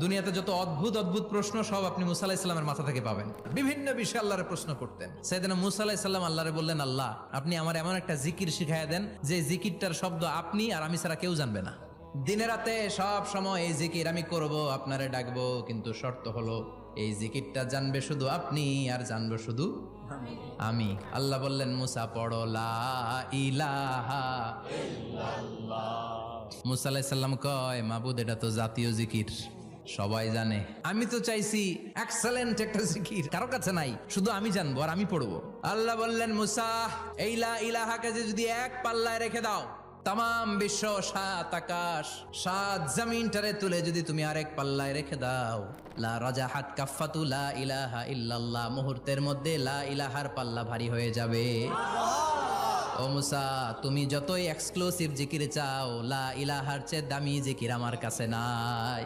দুনিয়াতে যত অদ্ভুত অদ্ভুত প্রশ্ন সব আপনি মুসা আলাইহিস সালামের মাথা থেকে পাবেন। বিভিন্ন বিষয়ে আল্লাহরে প্রশ্ন করতেন। সাইয়েদনা মুসা আলাইহিস সালাম আল্লাহরে বললেন, আল্লাহ আপনি আমার এমন একটা জিকির শিখাইয়া দেন যে জিকিরটার শব্দ আপনি আর আমি ছাড়া কেউ জানবে না। দিনে রাতে সব সময় এই জিকির আমি করব, আপনারে ডাকবো, কিন্তু শর্ত হলো এই জিকিরটা জানবে শুধু আপনি আর জানবো শুধু আমি। আল্লাহ বললেন, মুসা পড়ো লা ইলাহা ইল্লাল্লাহ। মুসা আলাইহিস সালাম কয়, মাবুদ এটা তো জাতীয় জিকির, সবাই জানে। আমি তো চাইছি এক্সেলেন্ট একটা জিকির, কারো কাছে নাই, শুধু আমি জানবো আর আমি পড়বো। আল্লাহ বললেন, মুসা এই লা ইলাহাকে যদি এক পাল্লায় রেখে দাও, তাম বিশ্ব, সাত আকাশ, সাত জমিনটারে তুলে যদি তুমি আরেক পাল্লায় রেখে দাও, লা রাজাহাত কাফাতু লা ইলাহা ইল্লাল্লাহ, মুহূর্তের মধ্যে লা ইলাহার পাল্লা ভারী হয়ে যাবে। ও মুসা, তুমি যতই এক্সক্লুসিভ জিকির চাও, লা ইলাহার চেয়ে দামি জিকির আমার কাছে নাই।